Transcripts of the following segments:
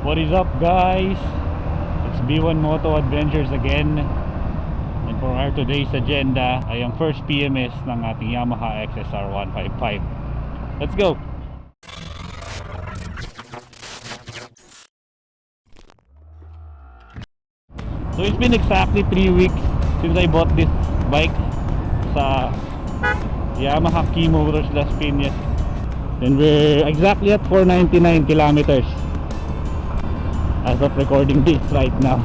What is up, guys? It's B1 Moto Adventures again. And for our today's agenda ay ang first PMS ng ating Yamaha XSR 155. Let's go! So it's been exactly 3 weeks since I bought this bike sa Yamaha Key Motors Las Piñas. And we're exactly at 499 kilometers as of recording this right now.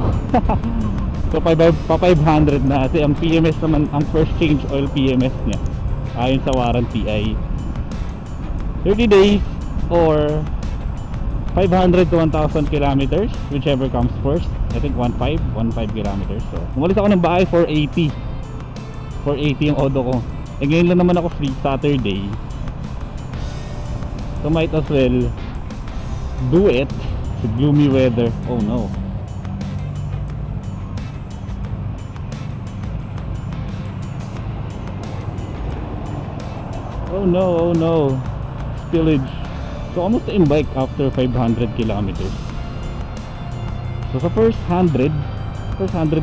So pa 500 na kasi ang PMS naman, ang first change oil PMS niya ayon sa warranty ay 30 days or 500 to 1,000 kilometers, whichever comes first. I think 15 kilometers. So umalis ako ng bahay 480 yung odo ko. Eh ngayon lang naman ako free, Saturday. So might as well do it with gloomy weather. Oh no. Oh no, oh no. Spillage. So almost in bike after 500 kilometers. So sa first 100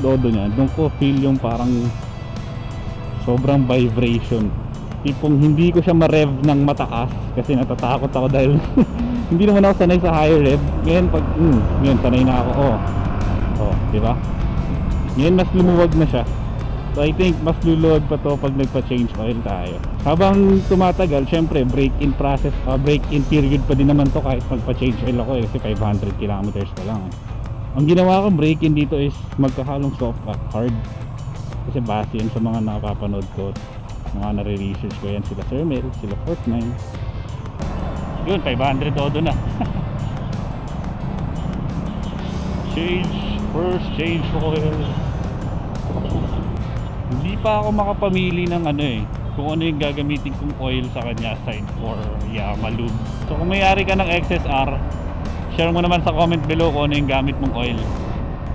odo niya, doon ko feel yung parang sobrang vibration. Tipong hindi ko siya ma-rev ng mataas kasi natatakot ako dahil hindi naman ako sanay sa higher rev. Ngayon pag ngayon sanay na ako. Di ba? Ngayon mas lumuwag na siya. So I think mas luluwag pa to pag nagpa-change oil tayo. Habang tumatagal, syempre break-in process, break-in period pa din naman to kahit magpa-change oil ako kasi 500 kilometers pa lang. Ang ginawa ko break-in dito is magkahalong soft at hard. Kasi base yan sa mga nakapapanood ko, mga nare-research ko yan, sila Sir Mel, sila Fortnite. Yun, 500 odo na. First change oil. Hindi pa ako makapamili ng kung ano yung gagamitin kong oil sa kanya aside for Yamalube. So kung mayari ka ng XSR, share mo naman sa comment below kung ano yung gamit mong oil.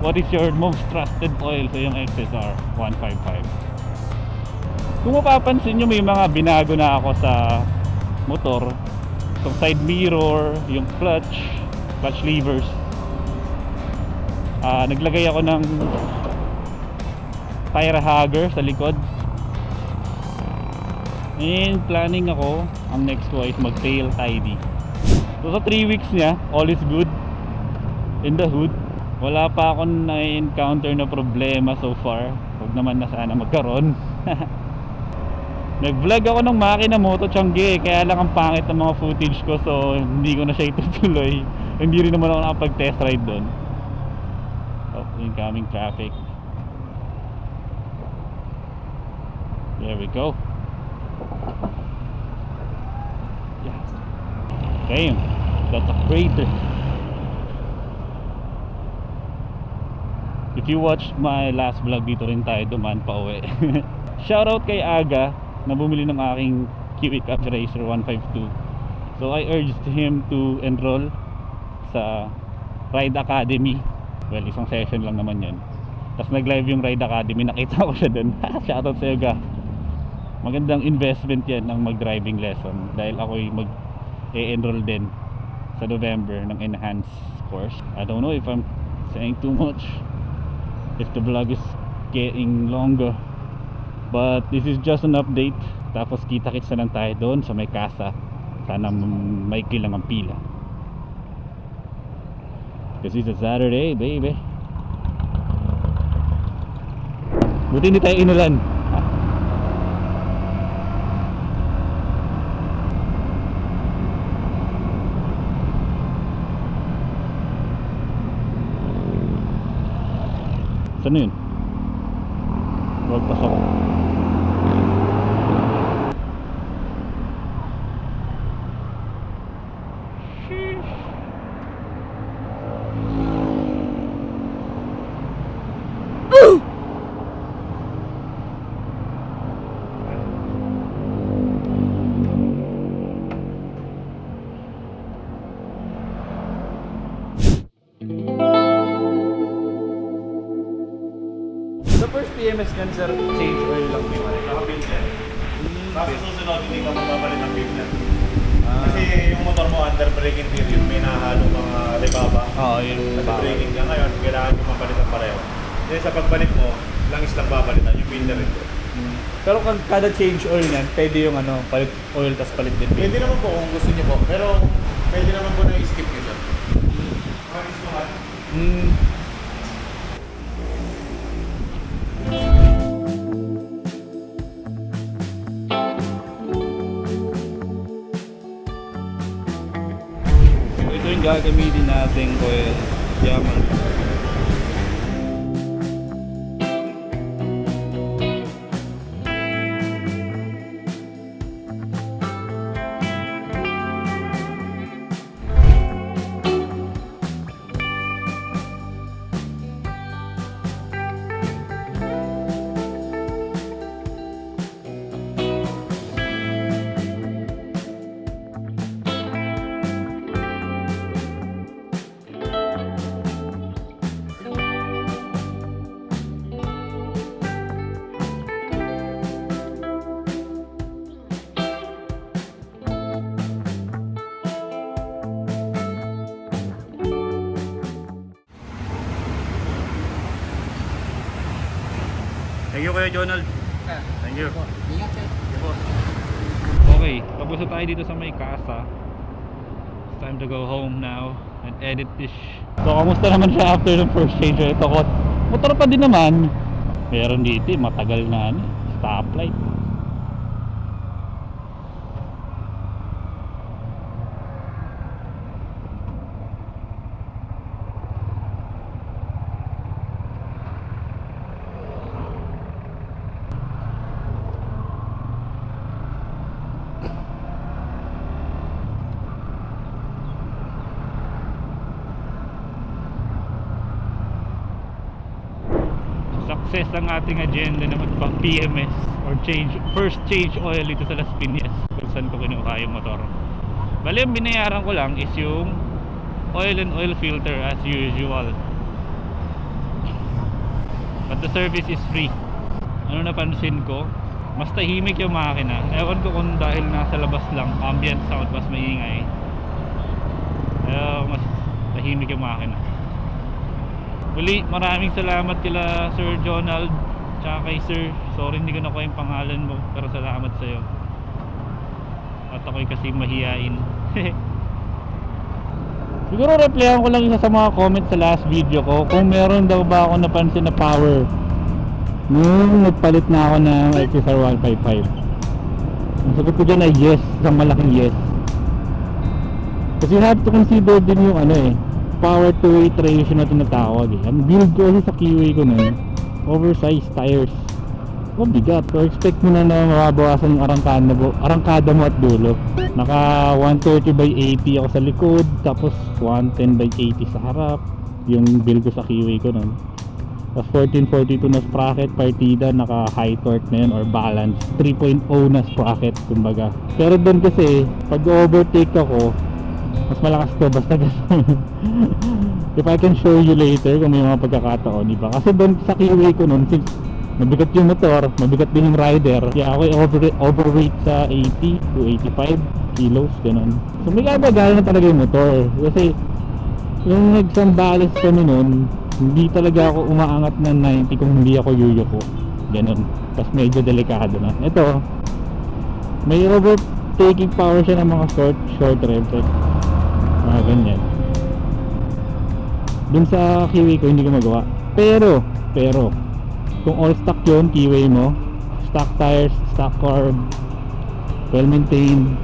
What is your most trusted oil sa yung XSR 155? Kung mapapansin nyo, may mga binago na ako sa motor. Yung side mirror, yung clutch levers. Naglagay ako ng tire hugger sa likod. And planning ako, ang next ko is mag tail tidy. So sa 3 weeks niya, all is good in the hood. Wala pa akong na-encounter na problema so far. Huwag naman na sana magkaroon. Nag-vlog ako ng makina Moto Changi, kaya lang ang pangit ng mga footage ko, so hindi ko na siya itutuloy. Hindi rin naman ako nakapag-test ride doon. Incoming traffic. There we go. Yeah. Damn, that's a crater. If you watched my last vlog, dito rin tayo dumaan pa uwi. Shoutout kay Aga na bumili ng aking Kiwi Cup Racer 152. So I urged him to enroll sa Ride Academy. Well, isang session lang naman yun. Tapos nag-live yung Ride Academy, nakita ko siya dun. Shoutout sa'yo, Ga. Magandang investment yan ang mag-driving lesson dahil ako'y mag-e-enroll din sa November ng enhanced course. I don't know if I'm saying too much, if the vlog is getting longer, but this is just an update. Tapos kita-kits na lang tayo doon sa may casa. Sana may kilang ang pila kasi it's a Saturday, baby. Buti hindi tayo inulan. Saan yun? Huwag pasok. The first PMS nyan, sir, change oil lang po yung naka-filter. Tapos susunod, hindi ka magpapalit ng filter. Kasi yung motor mo under braking period, may nahalo mga rebaba. Oo, yun. Kasi braking ka ngayon, kailangan mo mapalitan pareho. Then sa pagbalik mo, langis lang babalitan, yung filter rin ko. Pero kada change oil niyan, pwede yung palit oil tas palit din. Pwede naman po kung gusto niyo po, pero pwede naman po na i-skip nyo siya. Maris mo nga. Ito yung gagamitin nating oil, Yaman. Thank you, Kuya Jonald. Thank you. Ingat sir. Okay, tapos na tayo dito sa may casa. It's time to go home now and edit this. So, kamusta naman siya after ng first change? Ito ko, motor pa din naman. Meron dito, matagal na stoplight. Success ang ating agenda na magpang PMS or first change oil dito sa Las Piñas kung saan ko kinuha yung motor. Bali, yung binayaran ko lang is yung oil and oil filter as usual, but the service is free. Ano napansin ko, mas tahimik yung makina. Ewan ko kung dahil nasa labas lang, ambient sound, mas maingay, mas tahimik yung makina. Muli, maraming salamat kila Sir Jonald tsaka kay Sir, sorry hindi ko nakuha yung pangalan mo, pero salamat sa'yo. At ako'y kasi mahihain. Siguro replyan ko lang isa sa mga comment sa last video ko, kung meron daw ba ako napansin na power nung nagpalit na ako ng XSR 155. Ang sagot ko dyan ay yes, isang malaking yes. Kasi you have to consider din yung power to weight ratio na tinatawag eh. Ang build ko kasi sa Kiwi ko nun, oversized tires. Bigat. So expect mo na mababawasan yung arangkada mo at dulo. Naka 130 by 80 ako sa likod, tapos 110 by 80 sa harap. Yung build ko sa Kiwi ko nun. Tapos 1442 na sprocket, partida, naka high torque na yun or balance. 3.0 na sprocket, kumbaga. Pero doon kasi, pag overtake ako, mas malakas to, basta if I can show you later kung may mga pagkakataon, diba? Kasi doon sa Kiwi ko nun, since mabigat yung motor, mabigat din yung rider, kaya ako overweight sa 80 to 85 kilos, ganun. So may gagawin na talaga yung motor. Kasi yung nagsambales kami nun, hindi talaga ako umaangat ng 90 kung hindi ako yuyuko, ganun. Tapos medyo delikado na. Ito, may overtaking power siya ng mga short rev check. Ganyan. Dun sa Kiwi ko hindi ko magawa. Pero kung all stock yun, Kiwi mo, stock tires, stock carb, well maintained,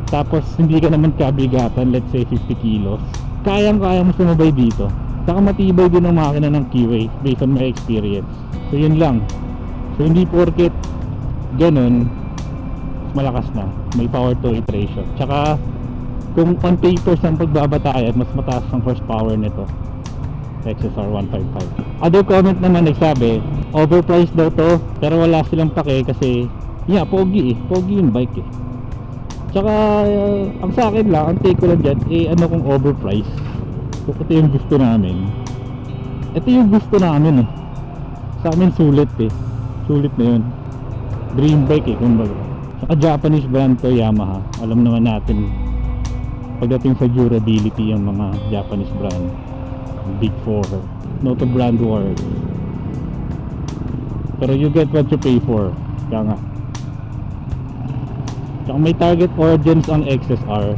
tapos hindi ka naman kabigatan, let's say 50 kilos, kaya mo sumabay dito. Saka matibay din ang makina ng Kiwi based on my experience. So yun lang. So hindi porket ganun malakas na, may power to weight ratio. Tsaka kung on paper ang pagbabatayan, mas mataas ang horsepower nito XSR 155. Other comment naman nagsabi, overpriced daw to, pero wala silang pake kasi pogi yung bike eh. Tsaka ang sa akin lang, ang take ko lang dyan, kung overpriced. So ito yung gusto namin. Ito yung gusto namin eh. Sa amin sulit eh. Sulit na yun. Dream bike eh, kumbaga. Saka Japanese brand to, Yamaha. Alam naman natin pagdating sa durability yung mga Japanese brand. Big Four, no to brand war. Pero you get what you pay for. Kaya nga. Tsaka may target audience ang XSR.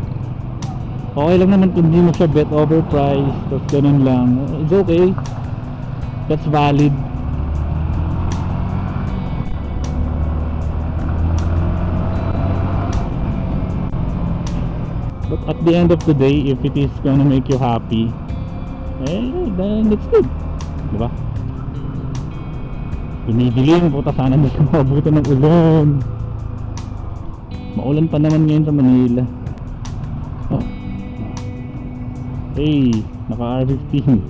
Okay lang naman kung hindi mo siya bet overpriced, tapos ganun lang. It's okay. That's valid. But at the end of the day, if it is gonna make you happy, then it's good. Diba? Dumidilim, puta, sana hindi ka mabutan ng ulan. Maulan pa naman ngayon sa Manila. Oh. Hey, naka R15.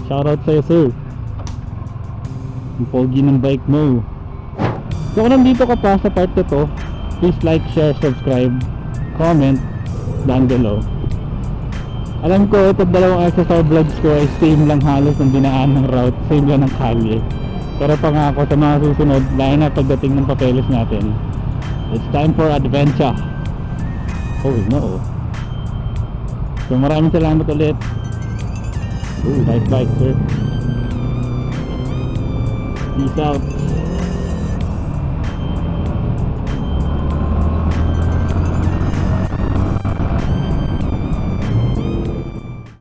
Shoutout sa'yo, sir. Ang pogi ng bike mo. So kung nandito ka pa sa part na to, please like, share, subscribe, comment down below. Alam ko itong dalawang SSR vlogs ko ay same lang halos ng dinaan ng route, same lang ng kalye. Pero pangako sa mga susunod, lalo na pagdating ng papeles natin, it's time for adventure. Oh no. So maraming salamat ulit. Nice bike, sir. Peace out.